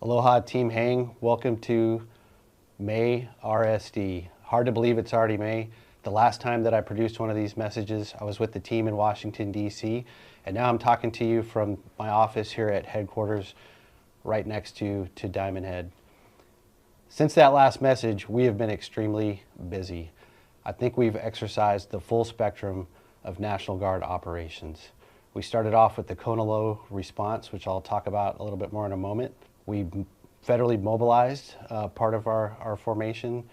Aloha Team Hang, welcome to May RSD. Hard to believe it's already May. The last time that I produced one of these messages, I was with the team in Washington, D.C., and now I'm talking to you from my office here at headquarters right next to Diamond Head. Since that last message, we have been extremely busy. I think we've exercised the full spectrum of National Guard operations. We started off with the Kona Low response, which I'll talk about a little bit more in a moment. We federally mobilized part of our formation.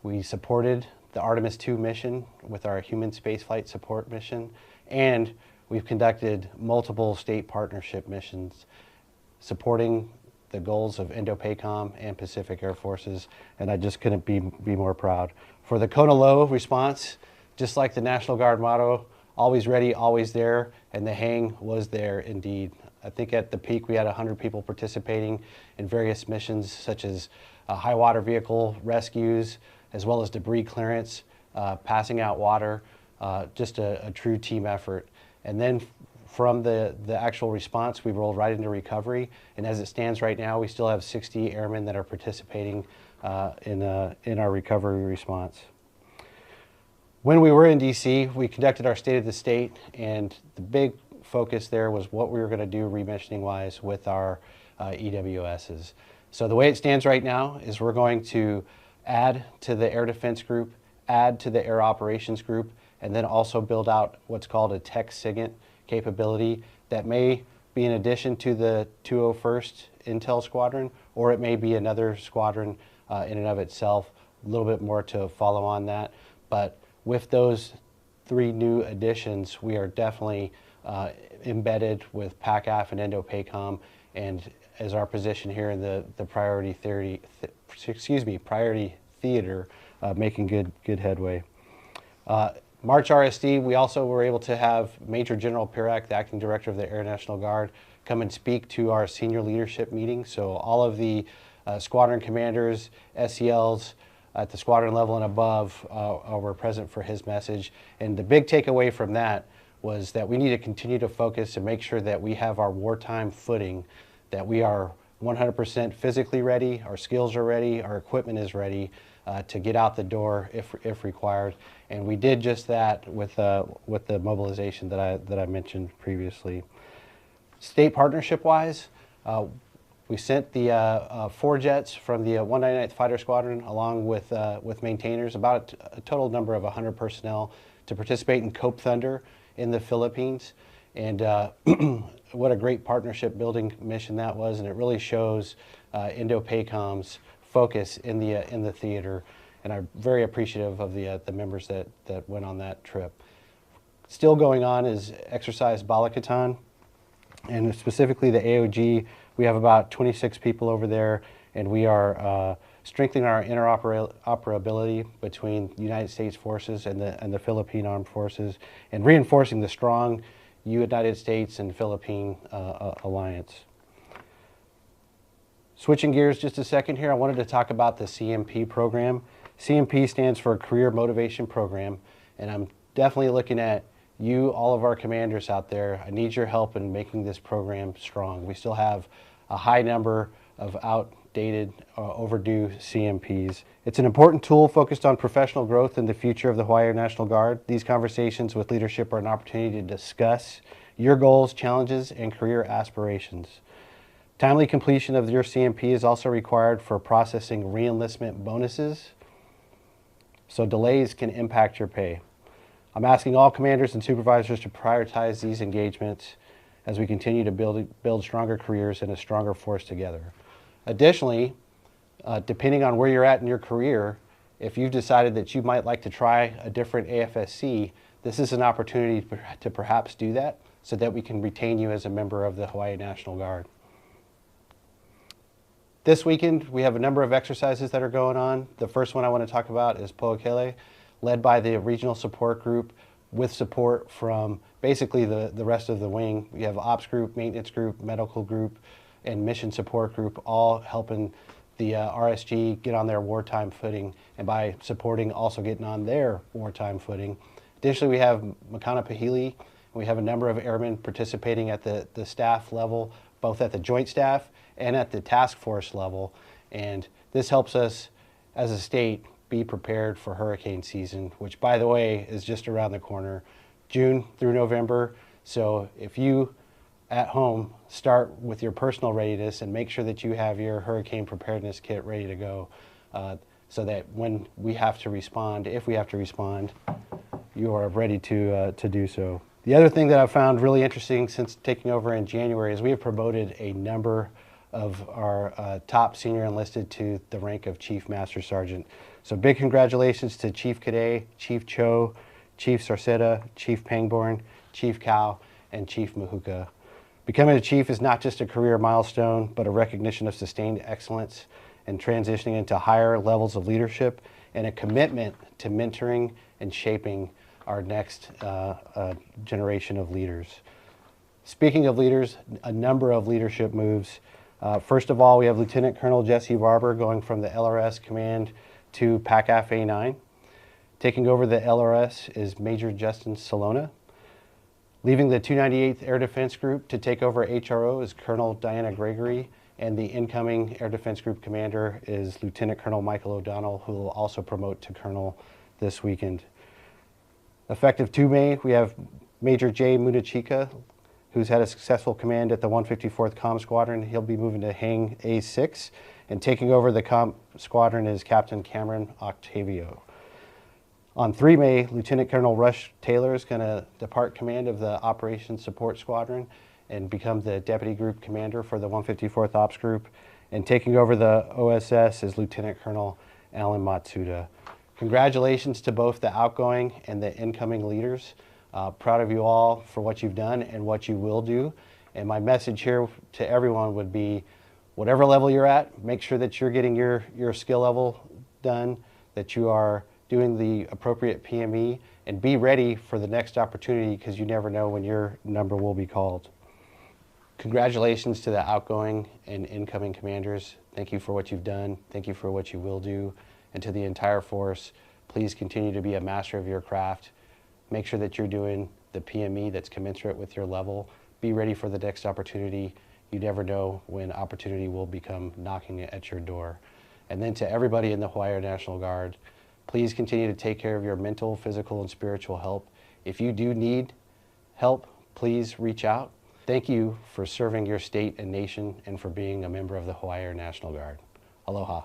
We supported the Artemis II mission with our human spaceflight support mission, and we've conducted multiple state partnership missions supporting the goals of Indo-PACOM and Pacific Air Forces, and I just couldn't be more proud. For the Kona Low response, just like the National Guard motto, always ready, always there, and the hang was there indeed. I think at the peak we had 100 people participating in various missions such as high water vehicle rescues, as well as debris clearance, passing out water, just a true team effort. And then from the actual response, we rolled right into recovery, and as it stands right now, we still have 60 airmen that are participating in our recovery response. When we were in DC, we conducted our State of the State, and the big focus there was what we were going to do remissioning wise with our EWSs. So the way it stands right now is we're going to add to the Air Defense Group, add to the Air Operations Group, and then also build out what's called a Tech SIGINT capability that may be in addition to the 201st Intel Squadron, or it may be another squadron in and of itself, a little bit more to follow on that. But with those three new additions, we are definitely embedded with PACAF and Indo-PACOM, and as our position here in the priority theater, making good headway. March RSD, we also were able to have Major General Pirak, the acting director of the Air National Guard, come and speak to our senior leadership meeting. So all of the squadron commanders, SELs at the squadron level and above were present for his message. And the big takeaway from that was that we need to continue to focus and make sure that we have our wartime footing, that we are 100% physically ready, our skills are ready, our equipment is ready to get out the door if required. And we did just that with the mobilization that I mentioned previously. State partnership-wise, we sent the 4 jets from the 199th Fighter Squadron along with maintainers, about a total number of 100 personnel, to participate in Cope Thunder in the Philippines. And what a great partnership building mission that was, and it really shows Indo-PACOM's focus in the theater, and I'm very appreciative of the members that went on that trip. Still going on is Exercise Balakatan, and specifically the AOG. We have about 26 people over there, and we are strengthening our interoperability between the United States forces and the Philippine Armed Forces, and reinforcing the strong United States and Philippine alliance. Switching gears just a second here, I wanted to talk about the CMP program. CMP stands for Career Motivation Program, and I'm definitely looking at you, all of our commanders out there. I need your help in making this program strong. We still have a high number of outdated, overdue CMPs. It's an important tool focused on professional growth and the future of the Hawaii Air National Guard. These conversations with leadership are an opportunity to discuss your goals, challenges, and career aspirations. Timely completion of your CMP is also required for processing re-enlistment bonuses, so delays can impact your pay. I'm asking all commanders and supervisors to prioritize these engagements as we continue to build stronger careers and a stronger force together. Additionally, depending on where you're at in your career, if you've decided that you might like to try a different AFSC, this is an opportunity to perhaps do that so that we can retain you as a member of the Hawaii National Guard. This weekend, we have a number of exercises that are going on. The first one I want to talk about is Poʻakele, led by the Regional Support Group with support from basically the rest of the wing. We have Ops Group, Maintenance Group, Medical Group, and Mission Support Group, all helping the RSG get on their wartime footing, and by supporting, also getting on their wartime footing. Additionally, we have Makana Pahili. We have a number of airmen participating at the staff level both at the joint staff and at the task force level. And this helps us as a state be prepared for hurricane season, which, by the way, is just around the corner, June through November. So if you at home start with your personal readiness and make sure that you have your hurricane preparedness kit ready to go, so that when we have to respond, if we have to respond, you are ready to do so. The other thing that I've found really interesting since taking over in January is we have promoted a number of our top senior enlisted to the rank of Chief Master Sergeant. So big congratulations to Chief Cadet, Chief Cho, Chief Sarceta, Chief Pangborn, Chief Cao, and Chief Mahuka. Becoming a chief is not just a career milestone, but a recognition of sustained excellence and transitioning into higher levels of leadership and a commitment to mentoring and shaping our next generation of leaders. Speaking of leaders, a number of leadership moves. First of all, we have Lieutenant Colonel Jesse Barber going from the LRS command to PACAF A9. Taking over the LRS is Major Justin Salona. Leaving the 298th Air Defense Group to take over HRO is Colonel Diana Gregory, and the incoming Air Defense Group commander is Lieutenant Colonel Michael O'Donnell, who will also promote to colonel this weekend. Effective 2 May, we have Major Jay Munachika, who's had a successful command at the 154th Comm Squadron. He'll be moving to Hang A6, and taking over the Comm Squadron is Captain Cameron Octavio. On 3 May, Lieutenant Colonel Rush Taylor is going to depart command of the Operations Support Squadron and become the Deputy Group Commander for the 154th Ops Group. And taking over the OSS is Lieutenant Colonel Alan Matsuda. Congratulations to both the outgoing and the incoming leaders. Proud of you all for what you've done and what you will do. And my message here to everyone would be, whatever level you're at, make sure that you're getting your skill level done, that you are doing the appropriate PME, and be ready for the next opportunity, because you never know when your number will be called. Congratulations to the outgoing and incoming commanders. Thank you for what you've done. Thank you for what you will do. And to the entire force, please continue to be a master of your craft. Make sure that you're doing the PME that's commensurate with your level. Be ready for the next opportunity. You never know when opportunity will become knocking at your door. And then to everybody in the Hawaiʻi National Guard, please continue to take care of your mental, physical, and spiritual health. If you do need help, please reach out. Thank you for serving your state and nation and for being a member of the Hawaiʻi National Guard. Aloha.